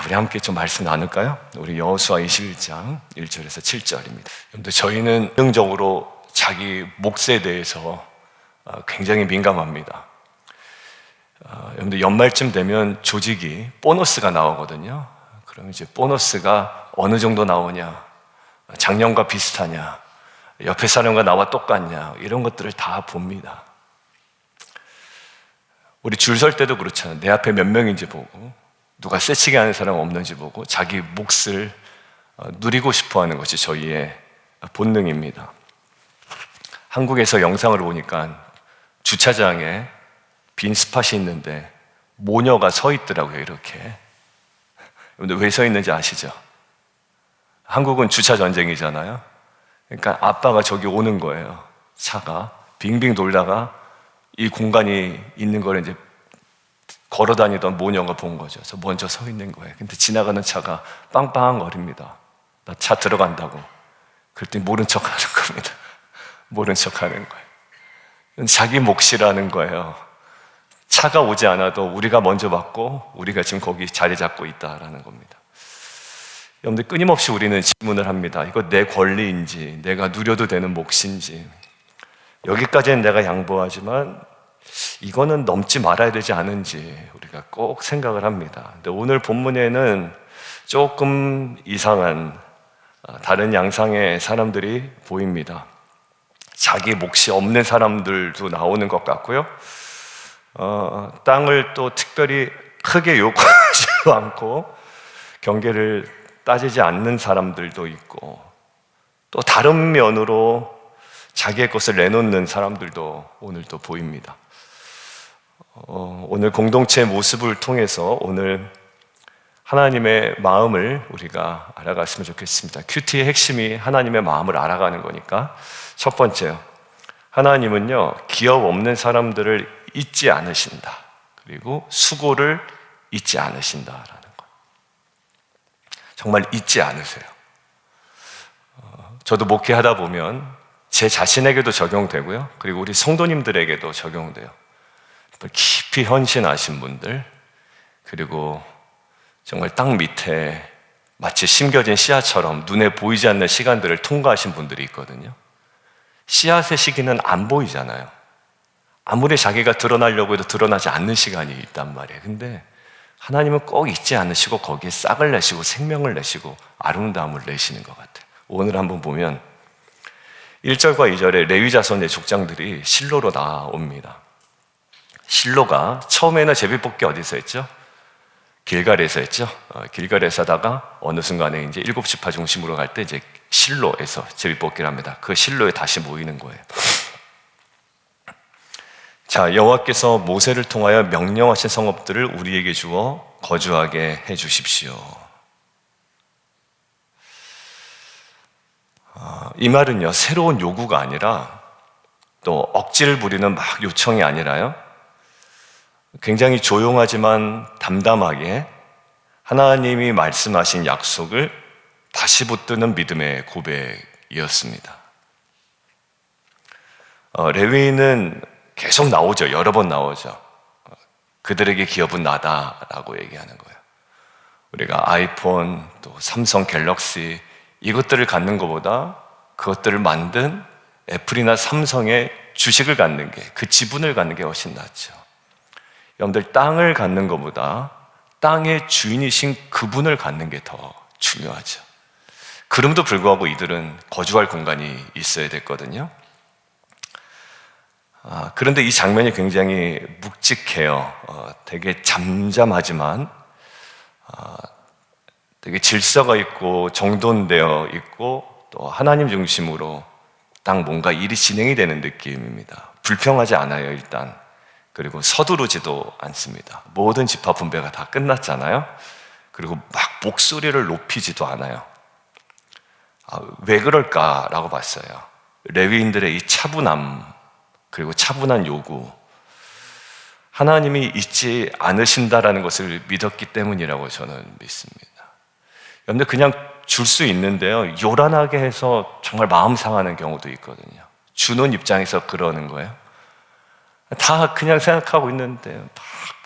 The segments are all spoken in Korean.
우리 함께 좀 말씀 나눌까요? 우리 여호수아 21장 1절에서 7절입니다. 여러분들, 저희는 본능적으로 자기 몫에 대해서 굉장히 민감합니다. 여러분들, 연말쯤 되면 조직이 보너스가 나오거든요. 그럼 이제 보너스가 어느 정도 나오냐, 작년과 비슷하냐, 옆에 사람과 나와 똑같냐, 이런 것들을 다 봅니다. 우리 줄 설 때도 그렇잖아요. 내 앞에 몇 명인지 보고, 누가 세치게 하는 사람 없는지 보고 자기 몫을 누리고 싶어 하는 것이 저희의 본능입니다. 한국에서 영상을 보니까 주차장에 빈 스팟이 있는데 모녀가 서 있더라고요, 이렇게. 근데 왜 서 있는지 아시죠? 한국은 주차 전쟁이잖아요. 그러니까 아빠가 저기 오는 거예요. 차가 빙빙 돌다가 이 공간이 있는 걸 이제 걸어 다니던 모녀가 본 거죠. 그래서 먼저 서 있는 거예요. 근데 지나가는 차가 빵빵거립니다. 나 차 들어간다고. 그랬더니 모른 척 하는 겁니다. 모른 척 하는 거예요. 자기 몫이라는 거예요. 차가 오지 않아도 우리가 먼저 왔고 우리가 지금 거기 자리 잡고 있다라는 겁니다. 여러분들, 끊임없이 우리는 질문을 합니다. 이거 내 권리인지, 내가 누려도 되는 몫인지, 여기까지는 내가 양보하지만 이거는 넘지 말아야 되지 않은지 우리가 꼭 생각을 합니다. 근데 오늘 본문에는 조금 이상한 다른 양상의 사람들이 보입니다. 자기 몫이 없는 사람들도 나오는 것 같고요. 땅을 또 특별히 크게 요구하지 않고 경계를 따지지 않는 사람들도 있고, 또 다른 면으로 자기의 것을 내놓는 사람들도 오늘 또 보입니다. 오늘 공동체의 모습을 통해서 오늘 하나님의 마음을 우리가 알아갔으면 좋겠습니다. 큐티의 핵심이 하나님의 마음을 알아가는 거니까, 첫 번째요, 하나님은요 기업 없는 사람들을 잊지 않으신다. 그리고 수고를 잊지 않으신다라는 것. 정말 잊지 않으세요. 저도 목회하다 보면 제 자신에게도 적용되고요, 그리고 우리 성도님들에게도 적용돼요. 깊이 헌신하신 분들, 그리고 정말 땅 밑에 마치 심겨진 씨앗처럼 눈에 보이지 않는 시간들을 통과하신 분들이 있거든요. 씨앗의 시기는 안 보이잖아요. 아무리 자기가 드러나려고 해도 드러나지 않는 시간이 있단 말이에요. 근데 하나님은 꼭 잊지 않으시고 거기에 싹을 내시고 생명을 내시고 아름다움을 내시는 것 같아요. 오늘 한번 보면 1절과 2절에 레위 자손의 족장들이 실로로 나옵니다. 실로가 처음에는 제비뽑기 어디서 했죠? 길갈에서 했죠. 길갈에서 하다가 어느 순간에 이제 7지파 중심으로 갈 때 이제 실로에서 제비뽑기를 합니다. 그 실로에 다시 모이는 거예요. 자, 여호와께서 모세를 통하여 명령하신 성읍들을 우리에게 주어 거주하게 해 주십시오. 이 말은요, 새로운 요구가 아니라, 또 억지를 부리는 막 요청이 아니라요, 굉장히 조용하지만 담담하게 하나님이 말씀하신 약속을 다시 붙드는 믿음의 고백이었습니다. 레위인은 계속 나오죠. 여러 번 나오죠. 그들에게 기업은 나다라고 얘기하는 거예요. 우리가 아이폰, 또 삼성 갤럭시, 이것들을 갖는 것보다 그것들을 만든 애플이나 삼성의 주식을 갖는 게, 그 지분을 갖는 게 훨씬 낫죠. 여러분들, 땅을 갖는 것보다 땅의 주인이신 그분을 갖는 게 더 중요하죠. 그럼에도 불구하고 이들은 거주할 공간이 있어야 됐거든요. 그런데 이 장면이 굉장히 묵직해요. 되게 잠잠하지만 되게 질서가 있고 정돈되어 있고, 또 하나님 중심으로 딱 뭔가 일이 진행이 되는 느낌입니다. 불평하지 않아요, 일단. 그리고 서두르지도 않습니다. 모든 지파 분배가 다 끝났잖아요. 그리고 막 목소리를 높이지도 않아요. 왜 그럴까라고 봤어요. 레위인들의 이 차분함, 그리고 차분한 요구, 하나님이 잊지 않으신다라는 것을 믿었기 때문이라고 저는 믿습니다. 여러분들, 그냥 줄 수 있는데요, 요란하게 해서 정말 마음 상하는 경우도 있거든요. 주는 입장에서 그러는 거예요. 다 그냥 생각하고 있는데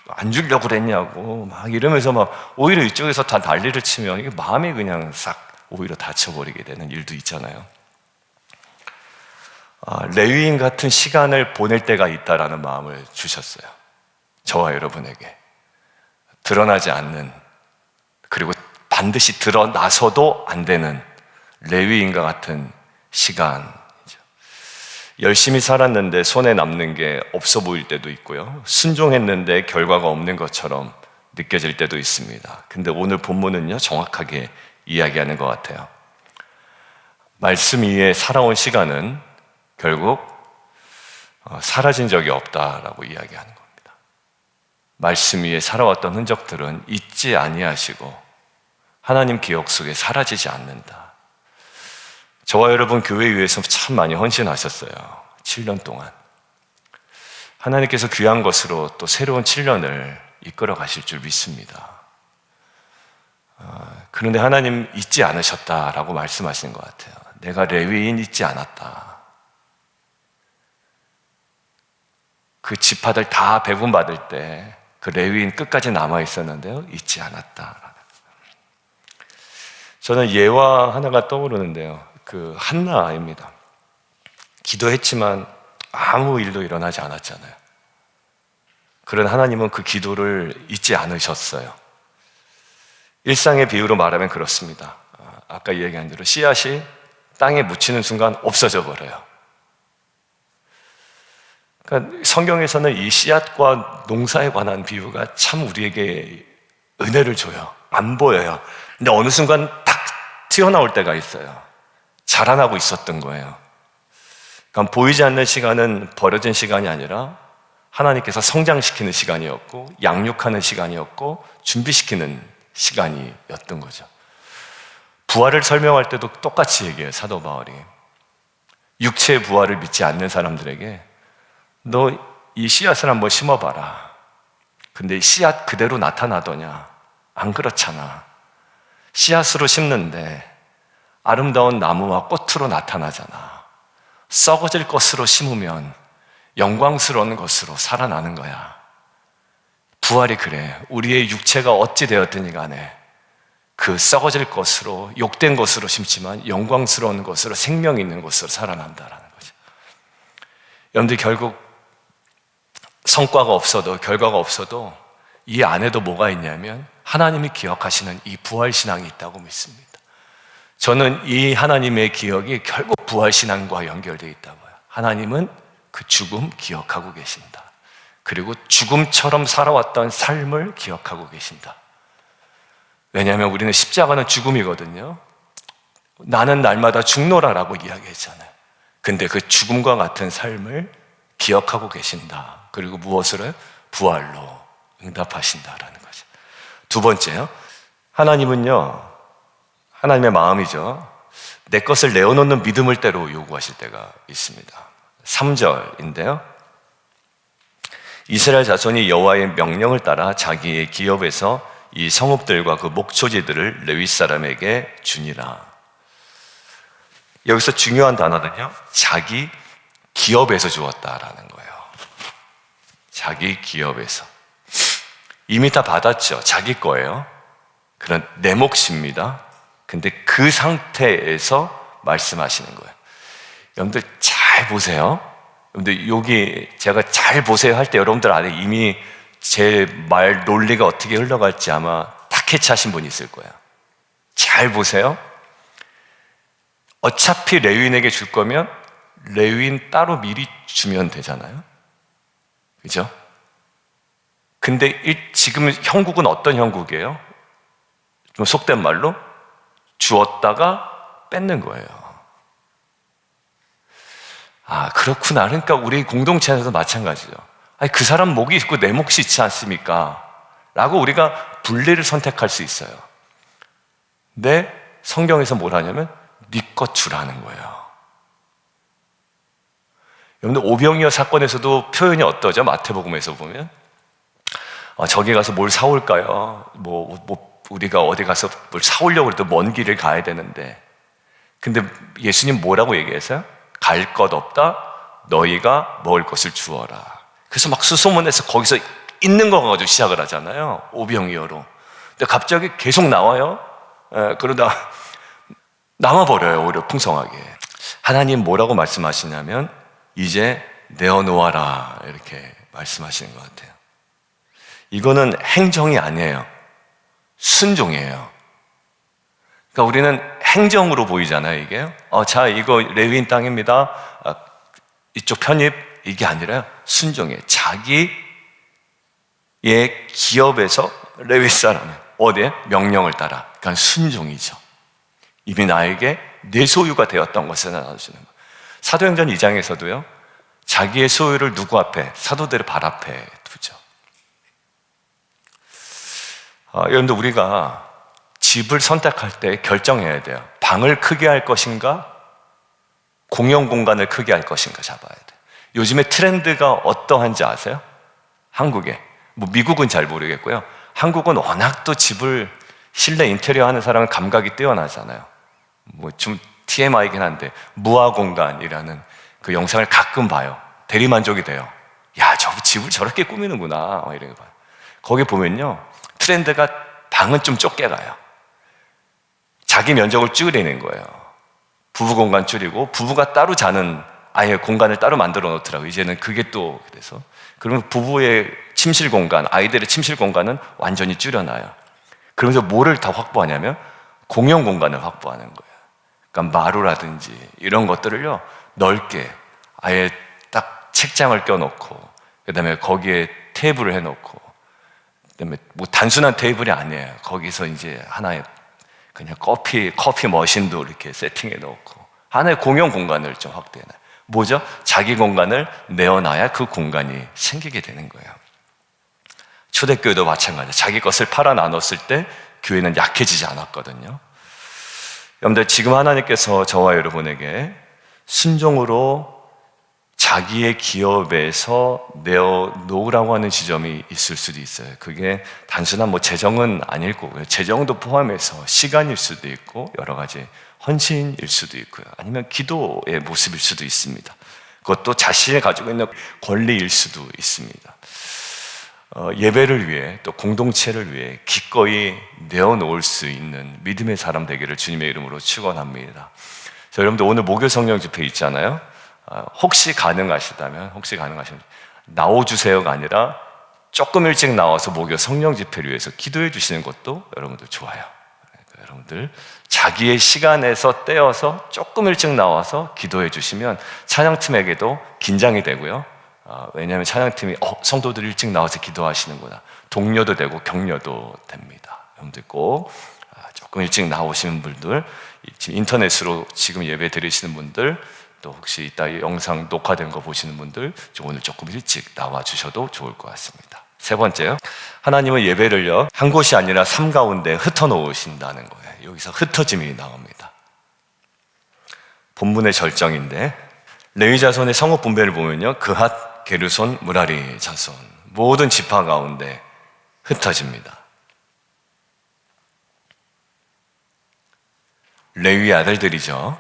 막 안 주려고 그랬냐고 막 이러면서 막 오히려 이쪽에서 다 난리를 치면 이게 마음이 그냥 싹 오히려 다쳐버리게 되는 일도 있잖아요. 레위인 같은 시간을 보낼 때가 있다라는 마음을 주셨어요. 저와 여러분에게. 드러나지 않는, 그리고 반드시 드러나서도 안 되는 레위인과 같은 시간이죠. 열심히 살았는데 손에 남는 게 없어 보일 때도 있고요. 순종했는데 결과가 없는 것처럼 느껴질 때도 있습니다. 근데 오늘 본문은요, 정확하게 이야기하는 것 같아요. 말씀 위에 살아온 시간은 결국 사라진 적이 없다라고 이야기하는 겁니다. 말씀 위에 살아왔던 흔적들은 잊지 아니하시고 하나님 기억 속에 사라지지 않는다. 저와 여러분 교회 위해서 참 많이 헌신하셨어요. 7년 동안. 하나님께서 귀한 것으로 또 새로운 7년을 이끌어 가실 줄 믿습니다. 그런데 하나님 잊지 않으셨다라고 말씀하시는 것 같아요. 내가 레위인 잊지 않았다. 그 지파들 다 배분받을 때 그 레위인 끝까지 남아 있었는데요, 잊지 않았다. 저는 예화 하나가 떠오르는데요, 그 한나입니다. 기도했지만 아무 일도 일어나지 않았잖아요. 그런 하나님은 그 기도를 잊지 않으셨어요. 일상의 비유로 말하면 그렇습니다. 아까 얘기한 대로 씨앗이 땅에 묻히는 순간 없어져 버려요. 그러니까 성경에서는 이 씨앗과 농사에 관한 비유가 참 우리에게 은혜를 줘요. 안 보여요. 근데 어느 순간 딱 튀어나올 때가 있어요. 자라나고 있었던 거예요. 그러니까 보이지 않는 시간은 버려진 시간이 아니라 하나님께서 성장시키는 시간이었고, 양육하는 시간이었고, 준비시키는 시간이었던 거죠. 부활을 설명할 때도 똑같이 얘기해요, 사도 바울이. 육체의 부활을 믿지 않는 사람들에게 너 이 씨앗을 한번 심어봐라. 근데 씨앗 그대로 나타나더냐? 안 그렇잖아. 씨앗으로 심는데 아름다운 나무와 꽃으로 나타나잖아. 썩어질 것으로 심으면 영광스러운 것으로 살아나는 거야. 부활이 그래. 우리의 육체가 어찌 되었든지 간에 그 썩어질 것으로, 욕된 것으로 심지만 영광스러운 것으로, 생명 있는 것으로 살아난다라는 거죠. 여러분들 결국 성과가 없어도, 결과가 없어도 이 안에도 뭐가 있냐면 하나님이 기억하시는 이 부활신앙이 있다고 믿습니다. 저는 이 하나님의 기억이 결국 부활신앙과 연결되어 있다고요. 하나님은 그 죽음 기억하고 계신다. 그리고 죽음처럼 살아왔던 삶을 기억하고 계신다. 왜냐하면 우리는 십자가는 죽음이거든요. 나는 날마다 죽노라라고 이야기했잖아요. 근데 그 죽음과 같은 삶을 기억하고 계신다. 그리고 무엇을? 부활로 응답하신다라는 거죠. 두 번째요. 하나님은요, 하나님의 마음이죠. 내 것을 내어놓는 믿음을 때로 요구하실 때가 있습니다. 3절인데요. 이스라엘 자손이 여호와의 명령을 따라 자기의 기업에서 이 성읍들과 그 목초지들을 레위 사람에게 주니라. 여기서 중요한 단어는요, 자기 기업에서 주었다라는 거예요. 자기 기업에서. 이미 다 받았죠. 자기 거예요. 그런 내 몫입니다. 근데 그 상태에서 말씀하시는 거예요. 여러분들 잘 보세요. 여러분들 여기 제가 잘 보세요 할 때 여러분들 안에 이미 제 말 논리가 어떻게 흘러갈지 아마 다 캐치하신 분이 있을 거예요. 잘 보세요. 어차피 레위인에게 줄 거면 레위인 따로 미리 주면 되잖아요. 그죠? 근데 지금 형국은 어떤 형국이에요? 좀 속된 말로 주었다가 뺏는 거예요. 아, 그렇구나. 그러니까 우리 공동체 안에서 마찬가지죠. 아니, 그 사람 목이 있고 내 몫이 있지 않습니까? 라고 우리가 분리를 선택할 수 있어요. 근데 성경에서 뭘 하냐면 네 것 주라는 거예요. 여러분들 오병이어 사건에서도 표현이 어떠죠? 마태복음에서 보면 저기 가서 뭘 사올까요? 우리가 어디 가서 뭘 사오려고 해도 먼 길을 가야 되는데, 근데 예수님 뭐라고 얘기했어요? 갈 것 없다, 너희가 먹을 것을 주어라. 그래서 막 수소문해서 거기서 있는 거 가지고 시작을 하잖아요. 오병이어로. 근데 갑자기 계속 나와요. 그러다 남아버려요. 오히려 풍성하게. 하나님 뭐라고 말씀하시냐면 이제 내어놓아라 이렇게 말씀하시는 것 같아요. 이거는 행정이 아니에요. 순종이에요. 그러니까 우리는 행정으로 보이잖아요, 이게. 자, 이거 레위인 땅입니다. 이쪽 편입, 이게 아니라 순종이에요. 자기의 기업에서 레위 사람은 어디에? 명령을 따라. 그러니까 순종이죠. 이미 나에게 내 소유가 되었던 것을 나눠주는 거예요. 사도행전 2장에서도요, 자기의 소유를 누구 앞에? 사도들의 발 앞에 두죠. 여러분들, 우리가 집을 선택할 때 결정해야 돼요. 방을 크게 할 것인가? 공용 공간을 크게 할 것인가 잡아야 돼요. 요즘에 트렌드가 어떠한지 아세요? 한국에. 미국은 잘 모르겠고요. 한국은 워낙 또 집을 실내 인테리어 하는 사람은 감각이 뛰어나잖아요. 좀 TMI이긴 한데 무아 공간이라는 그 영상을 가끔 봐요. 대리만족이 돼요. 야, 저 집을 저렇게 꾸미는구나 이런 거 봐요. 거기 보면요, 트렌드가 방은 좀 좁게 가요. 자기 면적을 줄이는 거예요. 부부 공간 줄이고 부부가 따로 자는 아예 공간을 따로 만들어 놓더라고요. 이제는 그게 또 그래서 그러면 부부의 침실 공간, 아이들의 침실 공간은 완전히 줄여놔요. 그러면서 뭐를 다 확보하냐면 공용 공간을 확보하는 거예요. 그러니까 마루라든지 이런 것들을요 넓게 아예 딱 책장을 껴놓고 그다음에 거기에 테이블을 해놓고 그다음에 단순한 테이블이 아니에요. 거기서 이제 하나의 그냥 커피 머신도 이렇게 세팅해 놓고 하나의 공용 공간을 좀 확대해놔요. 뭐죠? 자기 공간을 내어놔야 그 공간이 생기게 되는 거예요. 초대교회도 마찬가지예요. 자기 것을 팔아 나눴을 때 교회는 약해지지 않았거든요. 여러분들, 지금 하나님께서 저와 여러분에게 순종으로 자기의 기업에서 내어놓으라고 하는 지점이 있을 수도 있어요. 그게 단순한 재정은 아닐 거고요. 재정도 포함해서 시간일 수도 있고 여러 가지 헌신일 수도 있고요. 아니면 기도의 모습일 수도 있습니다. 그것도 자신이 가지고 있는 권리일 수도 있습니다. 예배를 위해 또 공동체를 위해 기꺼이 내어놓을 수 있는 믿음의 사람 되기를 주님의 이름으로 축원합니다. 자, 여러분들, 오늘 목요 성령 집회 있잖아요. 혹시 가능하시다면 나와주세요가 아니라 조금 일찍 나와서 목요 성령 집회를 위해서 기도해 주시는 것도 여러분들 좋아요. 그러니까 여러분들 자기의 시간에서 떼어서 조금 일찍 나와서 기도해 주시면 찬양팀에게도 긴장이 되고요. 왜냐하면 찬양팀이 성도들 일찍 나와서 기도하시는구나, 동료도 되고 격려도 됩니다. 여러분들 꼭 조금 일찍 나오시는 분들, 지금 인터넷으로 지금 예배 드리시는 분들, 또 혹시 이따 영상 녹화된 거 보시는 분들 오늘 조금 일찍 나와 주셔도 좋을 것 같습니다. 세 번째요, 하나님은 예배를요 한 곳이 아니라 삶 가운데 흩어놓으신다는 거예요. 여기서 흩어짐이 나옵니다. 본문의 절정인데 레위 자손의 성읍 분배를 보면요, 그핫, 게르손, 무라리 자손 모든 지파 가운데 흩어집니다. 레위 아들들이죠.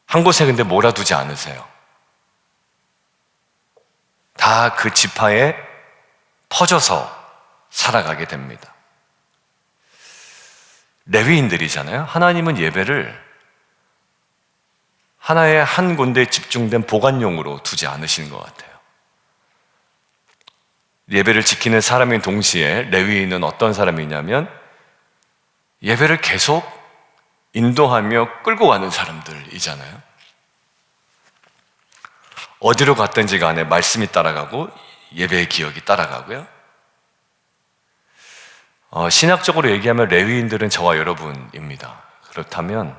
한 곳에 근데 몰아두지 않으세요. 다 그 지파에 퍼져서 살아가게 됩니다. 레위인들이잖아요. 하나님은 예배를 하나의 한 군데에 집중된 보관용으로 두지 않으시는 것 같아요. 예배를 지키는 사람인 동시에 레위인은 어떤 사람이냐면 예배를 계속 인도하며 끌고 가는 사람들이잖아요. 어디로 갔든지 간에 말씀이 따라가고 예배의 기억이 따라가고요. 신학적으로 얘기하면 레위인들은 저와 여러분입니다. 그렇다면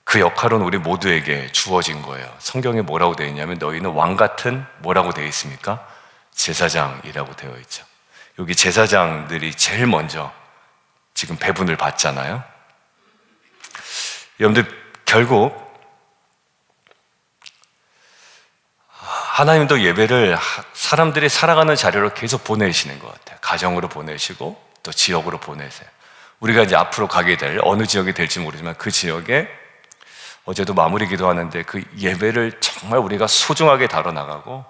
그 역할은 우리 모두에게 주어진 거예요. 성경에 뭐라고 되어 있냐면 너희는 왕 같은 뭐라고 되어 있습니까? 제사장이라고 되어 있죠. 여기 제사장들이 제일 먼저 지금 배분을 받잖아요. 여러분들, 결국 하나님도 예배를 사람들이 살아가는 자리로 계속 보내시는 것 같아요. 가정으로 보내시고 또 지역으로 보내세요. 우리가 이제 앞으로 가게 될 어느 지역이 될지 모르지만 그 지역에 어제도 마무리 기도하는데 그 예배를 정말 우리가 소중하게 다뤄나가고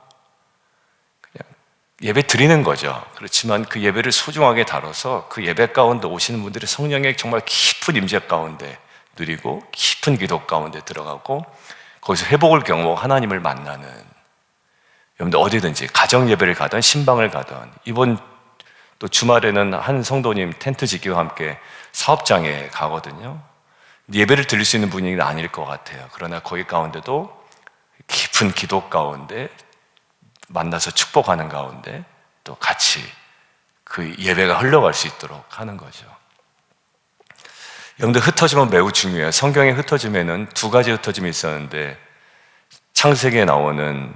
예배 드리는 거죠. 그렇지만 그 예배를 소중하게 다뤄서 그 예배 가운데 오시는 분들이 성령의 정말 깊은 임재 가운데 누리고 깊은 기도 가운데 들어가고 거기서 회복을 경험하고 하나님을 만나는, 여러분들 어디든지 가정 예배를 가든 신방을 가든, 이번 또 주말에는 한 성도님 텐트 짓기와 함께 사업장에 가거든요. 예배를 드릴 수 있는 분위기는 아닐 것 같아요. 그러나 거기 가운데도 깊은 기도 가운데 만나서 축복하는 가운데 또 같이 그 예배가 흘러갈 수 있도록 하는 거죠. 여러분들, 흩어짐은 매우 중요해요. 성경에 흩어짐에는 두 가지 흩어짐이 있었는데 창세기에 나오는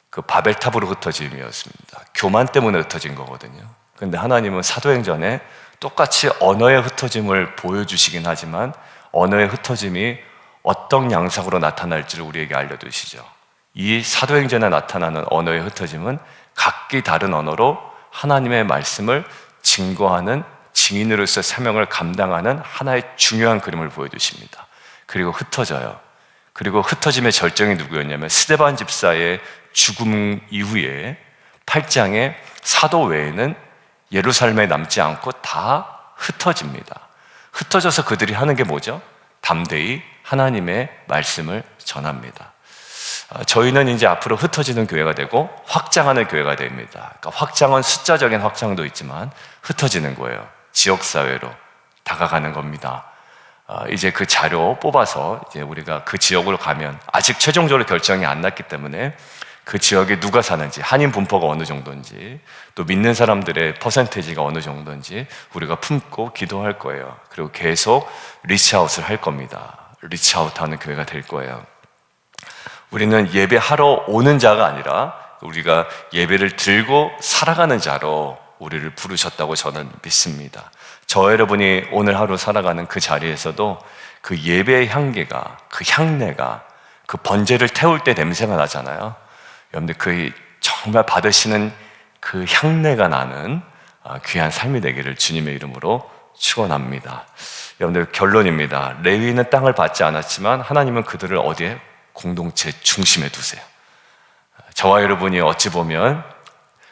그 바벨탑으로 흩어짐이었습니다. 교만 때문에 흩어진 거거든요. 그런데 하나님은 사도행전에 똑같이 언어의 흩어짐을 보여주시긴 하지만 언어의 흩어짐이 어떤 양상으로 나타날지를 우리에게 알려주시죠. 이 사도행전에 나타나는 언어의 흩어짐은 각기 다른 언어로 하나님의 말씀을 증거하는 증인으로서 사명을 감당하는 하나의 중요한 그림을 보여주십니다. 그리고 흩어져요. 그리고 흩어짐의 절정이 누구였냐면 스데반 집사의 죽음 이후에 8장에 사도 외에는 예루살렘에 남지 않고 다 흩어집니다. 흩어져서 그들이 하는 게 뭐죠? 담대히 하나님의 말씀을 전합니다. 저희는 이제 앞으로 흩어지는 교회가 되고 확장하는 교회가 됩니다. 그러니까 확장은 숫자적인 확장도 있지만 흩어지는 거예요. 지역사회로 다가가는 겁니다. 이제 그 자료 뽑아서 이제 우리가 그 지역으로 가면 아직 최종적으로 결정이 안 났기 때문에 그 지역에 누가 사는지, 한인 분포가 어느 정도인지, 또 믿는 사람들의 퍼센테이지가 어느 정도인지 우리가 품고 기도할 거예요. 그리고 계속 리치아웃을 할 겁니다. 리치아웃하는 교회가 될 거예요. 우리는 예배하러 오는 자가 아니라 우리가 예배를 들고 살아가는 자로 우리를 부르셨다고 저는 믿습니다. 저 여러분이 오늘 하루 살아가는 그 자리에서도 그 예배의 향기가, 그 향내가, 그 번제를 태울 때 냄새가 나잖아요. 여러분들 그 정말 받으시는 그 향내가 나는 귀한 삶이 되기를 주님의 이름으로 축원합니다. 여러분들, 결론입니다. 레위인은 땅을 받지 않았지만 하나님은 그들을 어디에? 공동체 중심에 두세요. 저와 여러분이 어찌 보면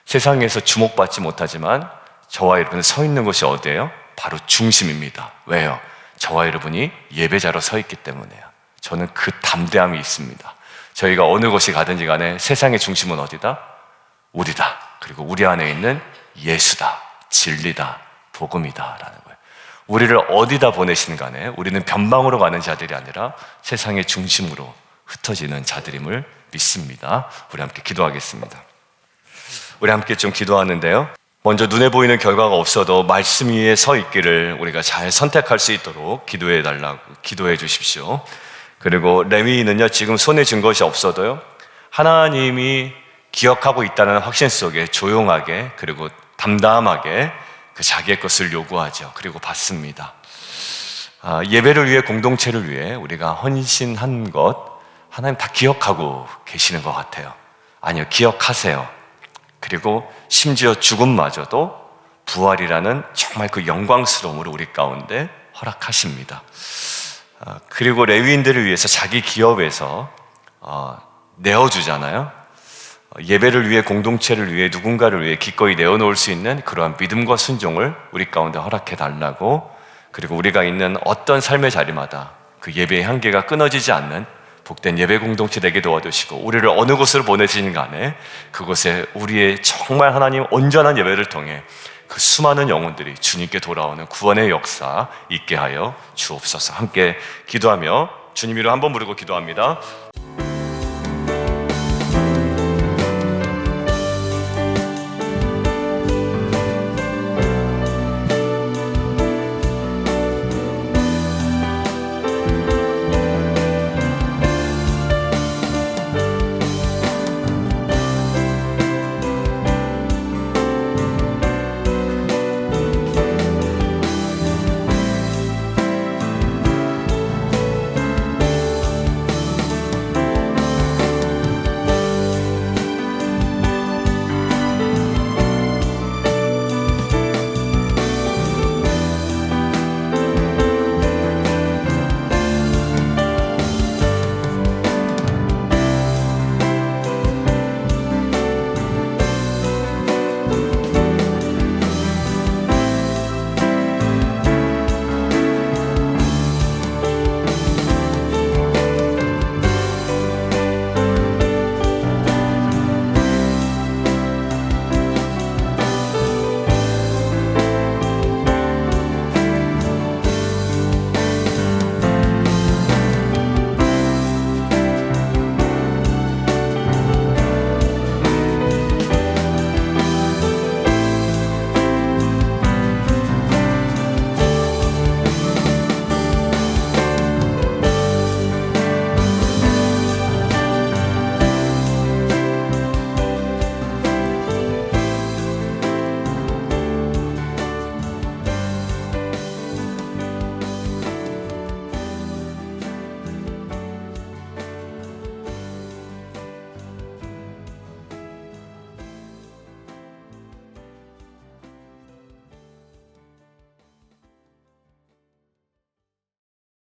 세상에서 주목받지 못하지만 저와 여러분이 서 있는 곳이 어디예요? 바로 중심입니다. 왜요? 저와 여러분이 예배자로 서 있기 때문에요. 저는 그 담대함이 있습니다. 저희가 어느 곳이 가든지 간에 세상의 중심은 어디다? 우리다. 그리고 우리 안에 있는 예수다, 진리다, 복음이다 라는 거예요. 우리를 어디다 보내시는 간에 우리는 변방으로 가는 자들이 아니라 세상의 중심으로 흩어지는 자들임을 믿습니다. 우리 함께 기도하겠습니다. 우리 함께 좀 기도하는데요, 먼저 눈에 보이는 결과가 없어도 말씀 위에 서 있기를 우리가 잘 선택할 수 있도록 기도해 달라고 기도해 주십시오. 그리고 레위인은요, 지금 손에 쥔 것이 없어도요, 하나님이 기억하고 있다는 확신 속에 조용하게 그리고 담담하게 그 자기의 것을 요구하죠. 그리고 받습니다. 예배를 위해, 공동체를 위해 우리가 헌신한 것 하나님 다 기억하고 계시는 것 같아요. 아니요, 기억하세요. 그리고 심지어 죽음마저도 부활이라는 정말 그 영광스러움으로 우리 가운데 허락하십니다. 그리고 레위인들을 위해서 자기 기업에서 내어주잖아요. 예배를 위해, 공동체를 위해, 누군가를 위해 기꺼이 내어놓을 수 있는 그러한 믿음과 순종을 우리 가운데 허락해 달라고, 그리고 우리가 있는 어떤 삶의 자리마다 그 예배의 향기가 끊어지지 않는 복된 예배 공동체 되게 도와주시고, 우리를 어느 곳으로 보내시는 간에 그곳에 우리의 정말 하나님 온전한 예배를 통해 그 수많은 영혼들이 주님께 돌아오는 구원의 역사 있게 하여 주옵소서. 함께 기도하며 주님 이름 한번 부르고 기도합니다.